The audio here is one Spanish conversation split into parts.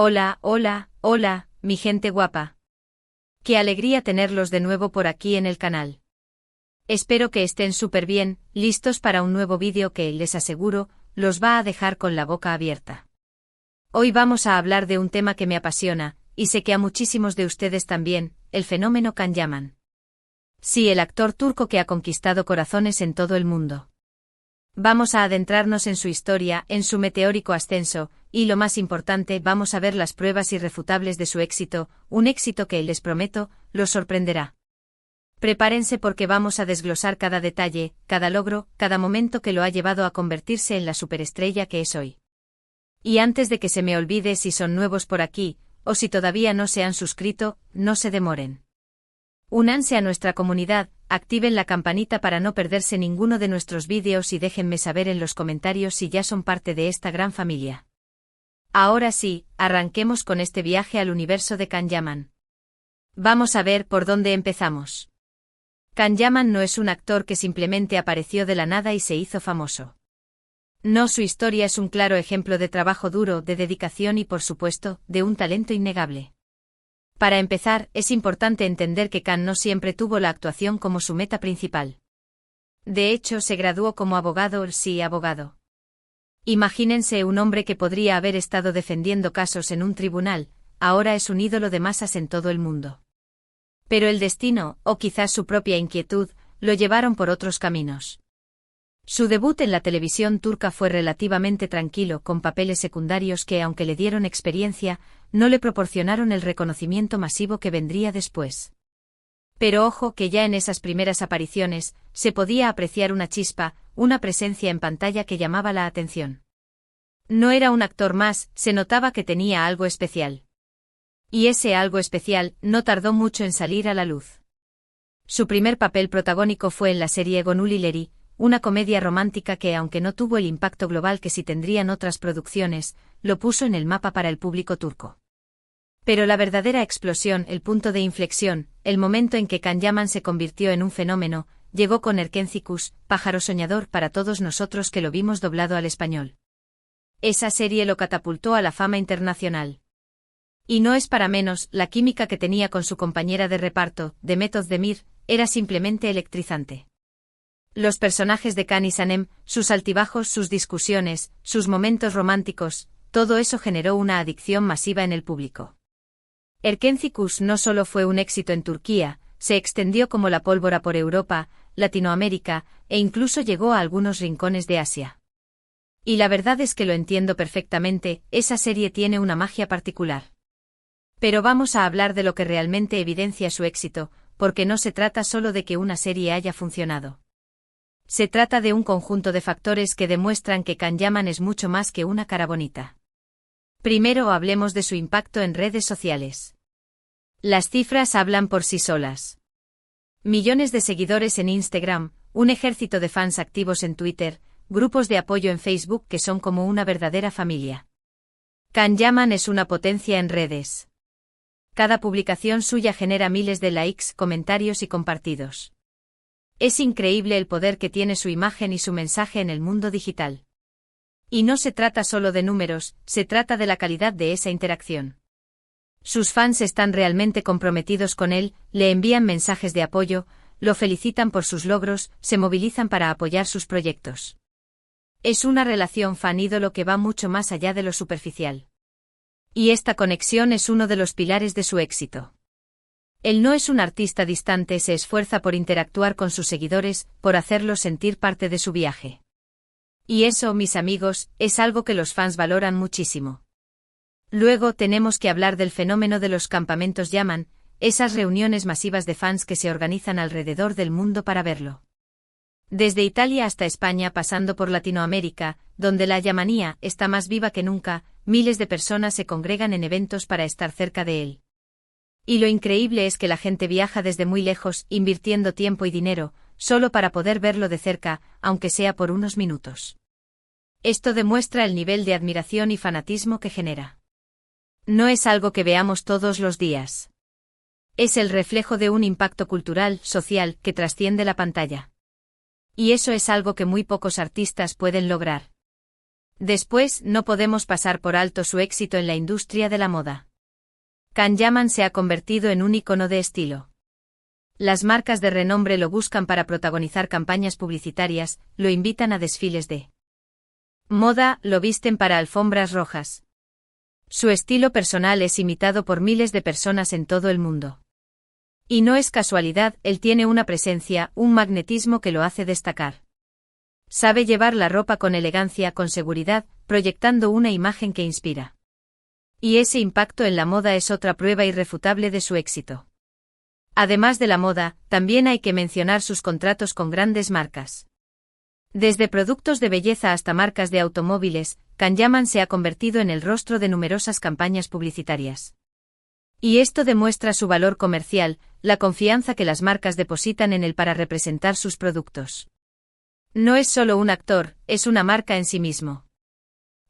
Hola, hola, hola, mi gente guapa. Qué alegría tenerlos de nuevo por aquí en el canal. Espero que estén súper bien, listos para un nuevo vídeo que, les aseguro, los va a dejar con la boca abierta. Hoy vamos a hablar de un tema que me apasiona, y sé que a muchísimos de ustedes también, el fenómeno Can Yaman. Sí, el actor turco que ha conquistado corazones en todo el mundo. Vamos a adentrarnos en su historia, en su meteórico ascenso, y lo más importante, vamos a ver las pruebas irrefutables de su éxito, un éxito que, les prometo, los sorprenderá. Prepárense porque vamos a desglosar cada detalle, cada logro, cada momento que lo ha llevado a convertirse en la superestrella que es hoy. Y antes de que se me olvide, si son nuevos por aquí, o si todavía no se han suscrito, no se demoren. Únanse a nuestra comunidad, activen la campanita para no perderse ninguno de nuestros vídeos y déjenme saber en los comentarios si ya son parte de esta gran familia. Ahora sí, arranquemos con este viaje al universo de Can Yaman. Vamos a ver por dónde empezamos. Can Yaman no es un actor que simplemente apareció de la nada y se hizo famoso. No, su historia es un claro ejemplo de trabajo duro, de dedicación y, por supuesto, de un talento innegable. Para empezar, es importante entender que Can no siempre tuvo la actuación como su meta principal. De hecho, se graduó como abogado, sí, abogado. Imagínense un hombre que podría haber estado defendiendo casos en un tribunal, ahora es un ídolo de masas en todo el mundo. Pero el destino, o quizás su propia inquietud, lo llevaron por otros caminos. Su debut en la televisión turca fue relativamente tranquilo, con papeles secundarios que, aunque le dieron experiencia, no le proporcionaron el reconocimiento masivo que vendría después. Pero ojo que ya en esas primeras apariciones, se podía apreciar una chispa, una presencia en pantalla que llamaba la atención. No era un actor más, se notaba que tenía algo especial. Y ese algo especial no tardó mucho en salir a la luz. Su primer papel protagónico fue en la serie Gönül İleri, una comedia romántica que, aunque no tuvo el impacto global que sí tendrían otras producciones, lo puso en el mapa para el público turco. Pero la verdadera explosión, el punto de inflexión, el momento en que Can Yaman se convirtió en un fenómeno, llegó con Erkenzikuş, Pájaro Soñador, para todos nosotros que lo vimos doblado al español. Esa serie lo catapultó a la fama internacional. Y no es para menos, la química que tenía con su compañera de reparto, Demet Özdemir, era simplemente electrizante. Los personajes de Can y Sanem, sus altibajos, sus discusiones, sus momentos románticos, todo eso generó una adicción masiva en el público. Erkenzikuş no solo fue un éxito en Turquía, se extendió como la pólvora por Europa, Latinoamérica, e incluso llegó a algunos rincones de Asia. Y la verdad es que lo entiendo perfectamente, esa serie tiene una magia particular. Pero vamos a hablar de lo que realmente evidencia su éxito, porque no se trata solo de que una serie haya funcionado. Se trata de un conjunto de factores que demuestran que Can Yaman es mucho más que una cara bonita. Primero hablemos de su impacto en redes sociales. Las cifras hablan por sí solas. Millones de seguidores en Instagram, un ejército de fans activos en Twitter, grupos de apoyo en Facebook que son como una verdadera familia. Can Yaman es una potencia en redes. Cada publicación suya genera miles de likes, comentarios y compartidos. Es increíble el poder que tiene su imagen y su mensaje en el mundo digital. Y no se trata solo de números, se trata de la calidad de esa interacción. Sus fans están realmente comprometidos con él, le envían mensajes de apoyo, lo felicitan por sus logros, se movilizan para apoyar sus proyectos. Es una relación fan-ídolo que va mucho más allá de lo superficial. Y esta conexión es uno de los pilares de su éxito. Él no es un artista distante, se esfuerza por interactuar con sus seguidores, por hacerlos sentir parte de su viaje. Y eso, mis amigos, es algo que los fans valoran muchísimo. Luego tenemos que hablar del fenómeno de los campamentos Yaman, esas reuniones masivas de fans que se organizan alrededor del mundo para verlo. Desde Italia hasta España, pasando por Latinoamérica, donde la yamanía está más viva que nunca, miles de personas se congregan en eventos para estar cerca de él. Y lo increíble es que la gente viaja desde muy lejos, invirtiendo tiempo y dinero, solo para poder verlo de cerca, aunque sea por unos minutos. Esto demuestra el nivel de admiración y fanatismo que genera. No es algo que veamos todos los días. Es el reflejo de un impacto cultural, social, que trasciende la pantalla. Y eso es algo que muy pocos artistas pueden lograr. Después, no podemos pasar por alto su éxito en la industria de la moda. Can Yaman se ha convertido en un icono de estilo. Las marcas de renombre lo buscan para protagonizar campañas publicitarias, lo invitan a desfiles de moda, lo visten para alfombras rojas. Su estilo personal es imitado por miles de personas en todo el mundo. Y no es casualidad, él tiene una presencia, un magnetismo que lo hace destacar. Sabe llevar la ropa con elegancia, con seguridad, proyectando una imagen que inspira. Y ese impacto en la moda es otra prueba irrefutable de su éxito. Además de la moda, también hay que mencionar sus contratos con grandes marcas. Desde productos de belleza hasta marcas de automóviles, Can Yaman se ha convertido en el rostro de numerosas campañas publicitarias. Y esto demuestra su valor comercial, la confianza que las marcas depositan en él para representar sus productos. No es solo un actor, es una marca en sí mismo.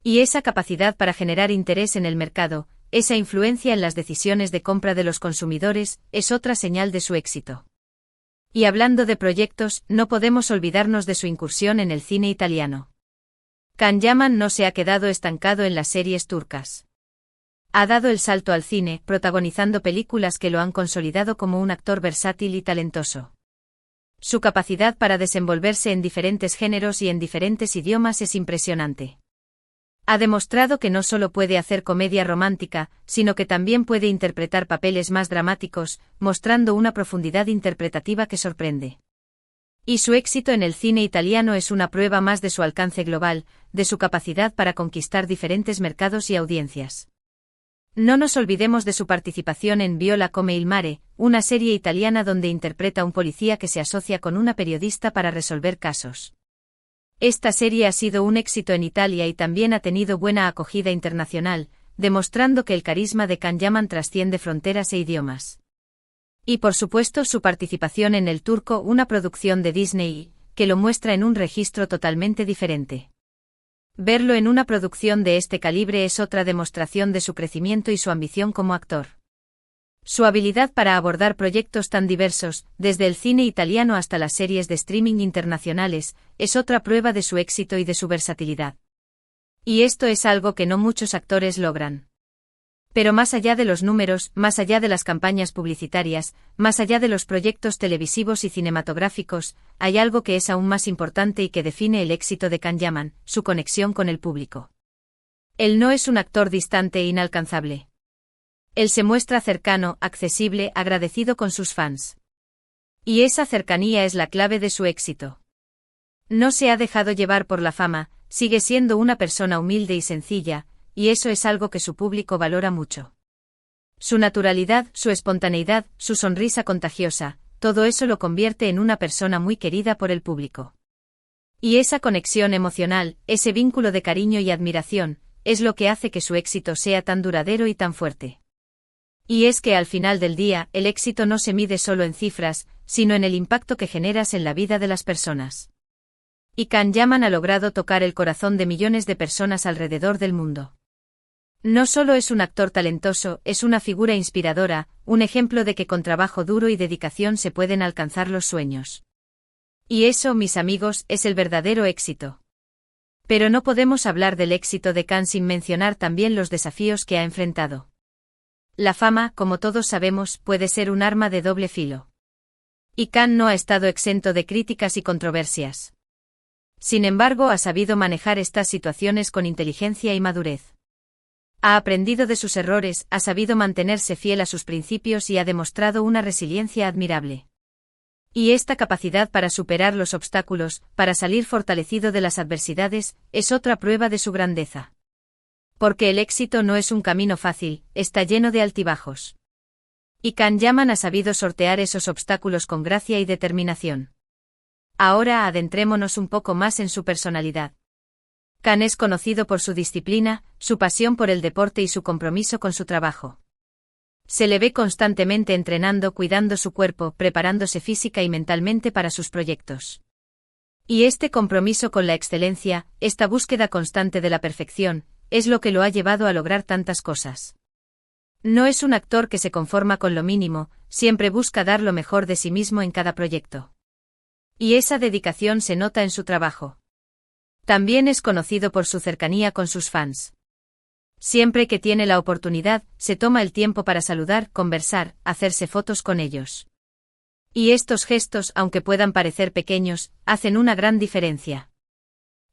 Y esa capacidad para generar interés en el mercado, esa influencia en las decisiones de compra de los consumidores, es otra señal de su éxito. Y hablando de proyectos, no podemos olvidarnos de su incursión en el cine italiano. Can Yaman no se ha quedado estancado en las series turcas. Ha dado el salto al cine, protagonizando películas que lo han consolidado como un actor versátil y talentoso. Su capacidad para desenvolverse en diferentes géneros y en diferentes idiomas es impresionante. Ha demostrado que no solo puede hacer comedia romántica, sino que también puede interpretar papeles más dramáticos, mostrando una profundidad interpretativa que sorprende. Y su éxito en el cine italiano es una prueba más de su alcance global, de su capacidad para conquistar diferentes mercados y audiencias. No nos olvidemos de su participación en Viola come il mare, una serie italiana donde interpreta a un policía que se asocia con una periodista para resolver casos. Esta serie ha sido un éxito en Italia y también ha tenido buena acogida internacional, demostrando que el carisma de Can Yaman trasciende fronteras e idiomas. Y por supuesto su participación en El Turco, una producción de Disney, que lo muestra en un registro totalmente diferente. Verlo en una producción de este calibre es otra demostración de su crecimiento y su ambición como actor. Su habilidad para abordar proyectos tan diversos, desde el cine italiano hasta las series de streaming internacionales, es otra prueba de su éxito y de su versatilidad. Y esto es algo que no muchos actores logran. Pero más allá de los números, más allá de las campañas publicitarias, más allá de los proyectos televisivos y cinematográficos, hay algo que es aún más importante y que define el éxito de Can Yaman, su conexión con el público. Él no es un actor distante e inalcanzable. Él se muestra cercano, accesible, agradecido con sus fans. Y esa cercanía es la clave de su éxito. No se ha dejado llevar por la fama, sigue siendo una persona humilde y sencilla, y eso es algo que su público valora mucho. Su naturalidad, su espontaneidad, su sonrisa contagiosa, todo eso lo convierte en una persona muy querida por el público. Y esa conexión emocional, ese vínculo de cariño y admiración, es lo que hace que su éxito sea tan duradero y tan fuerte. Y es que al final del día, el éxito no se mide solo en cifras, sino en el impacto que generas en la vida de las personas. Y Can Yaman ha logrado tocar el corazón de millones de personas alrededor del mundo. No solo es un actor talentoso, es una figura inspiradora, un ejemplo de que con trabajo duro y dedicación se pueden alcanzar los sueños. Y eso, mis amigos, es el verdadero éxito. Pero no podemos hablar del éxito de Can sin mencionar también los desafíos que ha enfrentado. La fama, como todos sabemos, puede ser un arma de doble filo. Y Can no ha estado exento de críticas y controversias. Sin embargo, ha sabido manejar estas situaciones con inteligencia y madurez. Ha aprendido de sus errores, ha sabido mantenerse fiel a sus principios y ha demostrado una resiliencia admirable. Y esta capacidad para superar los obstáculos, para salir fortalecido de las adversidades, es otra prueba de su grandeza. Porque el éxito no es un camino fácil, está lleno de altibajos. Y Can Yaman ha sabido sortear esos obstáculos con gracia y determinación. Ahora adentrémonos un poco más en su personalidad. Can es conocido por su disciplina, su pasión por el deporte y su compromiso con su trabajo. Se le ve constantemente entrenando, cuidando su cuerpo, preparándose física y mentalmente para sus proyectos. Y este compromiso con la excelencia, esta búsqueda constante de la perfección, es lo que lo ha llevado a lograr tantas cosas. No es un actor que se conforma con lo mínimo, siempre busca dar lo mejor de sí mismo en cada proyecto. Y esa dedicación se nota en su trabajo. También es conocido por su cercanía con sus fans. Siempre que tiene la oportunidad, se toma el tiempo para saludar, conversar, hacerse fotos con ellos. Y estos gestos, aunque puedan parecer pequeños, hacen una gran diferencia.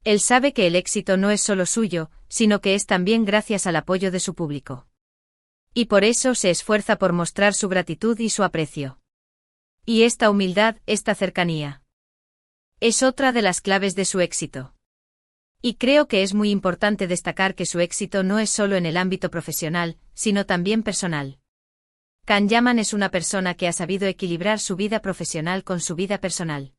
Él sabe que el éxito no es solo suyo, sino que es también gracias al apoyo de su público. Y por eso se esfuerza por mostrar su gratitud y su aprecio. Y esta humildad, esta cercanía, es otra de las claves de su éxito. Y creo que es muy importante destacar que su éxito no es solo en el ámbito profesional, sino también personal. Can Yaman es una persona que ha sabido equilibrar su vida profesional con su vida personal.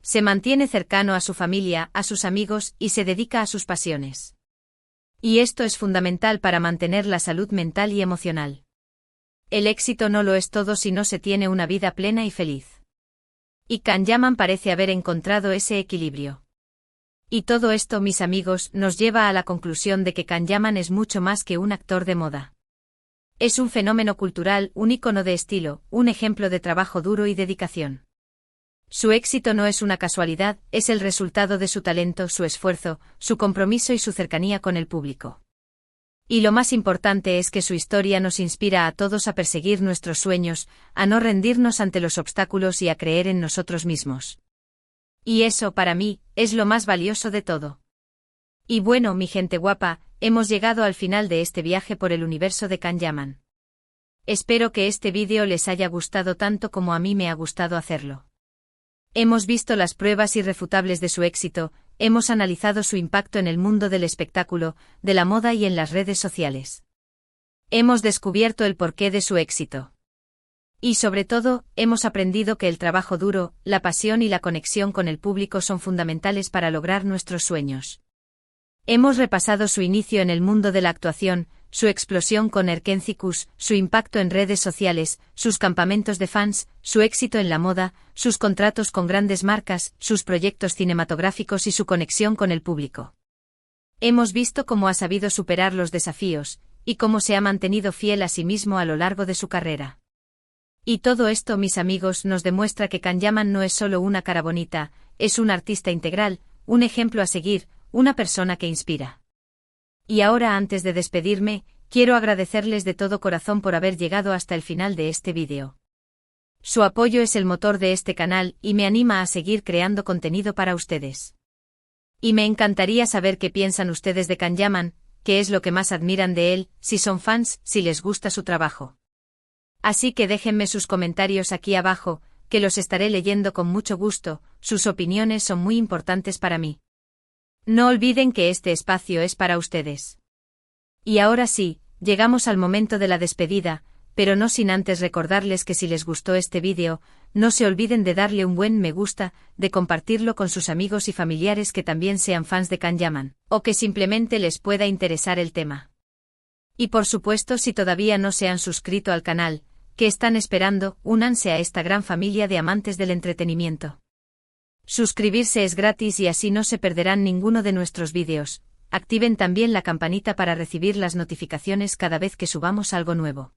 Se mantiene cercano a su familia, a sus amigos y se dedica a sus pasiones. Y esto es fundamental para mantener la salud mental y emocional. El éxito no lo es todo si no se tiene una vida plena y feliz. Y Can Yaman parece haber encontrado ese equilibrio. Y todo esto, mis amigos, nos lleva a la conclusión de que Can Yaman es mucho más que un actor de moda. Es un fenómeno cultural, un ícono de estilo, un ejemplo de trabajo duro y dedicación. Su éxito no es una casualidad, es el resultado de su talento, su esfuerzo, su compromiso y su cercanía con el público. Y lo más importante es que su historia nos inspira a todos a perseguir nuestros sueños, a no rendirnos ante los obstáculos y a creer en nosotros mismos. Y eso, para mí, es lo más valioso de todo. Y bueno, mi gente guapa, hemos llegado al final de este viaje por el universo de Can Yaman. Espero que este vídeo les haya gustado tanto como a mí me ha gustado hacerlo. Hemos visto las pruebas irrefutables de su éxito, hemos analizado su impacto en el mundo del espectáculo, de la moda y en las redes sociales. Hemos descubierto el porqué de su éxito. Y sobre todo, hemos aprendido que el trabajo duro, la pasión y la conexión con el público son fundamentales para lograr nuestros sueños. Hemos repasado su inicio en el mundo de la actuación, su explosión con Erkencikus, su impacto en redes sociales, sus campamentos de fans, su éxito en la moda, sus contratos con grandes marcas, sus proyectos cinematográficos y su conexión con el público. Hemos visto cómo ha sabido superar los desafíos, y cómo se ha mantenido fiel a sí mismo a lo largo de su carrera. Y todo esto, mis amigos, nos demuestra que Can Yaman no es solo una cara bonita, es un artista integral, un ejemplo a seguir, una persona que inspira. Y ahora, antes de despedirme, quiero agradecerles de todo corazón por haber llegado hasta el final de este vídeo. Su apoyo es el motor de este canal y me anima a seguir creando contenido para ustedes. Y me encantaría saber qué piensan ustedes de Can Yaman, qué es lo que más admiran de él, si son fans, si les gusta su trabajo. Así que déjenme sus comentarios aquí abajo, que los estaré leyendo con mucho gusto, sus opiniones son muy importantes para mí. No olviden que este espacio es para ustedes. Y ahora sí, llegamos al momento de la despedida, pero no sin antes recordarles que si les gustó este vídeo, no se olviden de darle un buen me gusta, de compartirlo con sus amigos y familiares que también sean fans de Can Yaman, o que simplemente les pueda interesar el tema. Y por supuesto, si todavía no se han suscrito al canal, ¿qué están esperando? Únanse a esta gran familia de amantes del entretenimiento. Suscribirse es gratis y así no se perderán ninguno de nuestros vídeos. Activen también la campanita para recibir las notificaciones cada vez que subamos algo nuevo.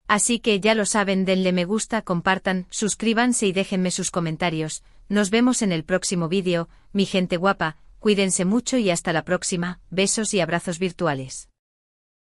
Así que ya lo saben, denle me gusta, compartan, suscríbanse y déjenme sus comentarios. Nos vemos en el próximo vídeo, mi gente guapa, cuídense mucho y hasta la próxima, besos y abrazos virtuales.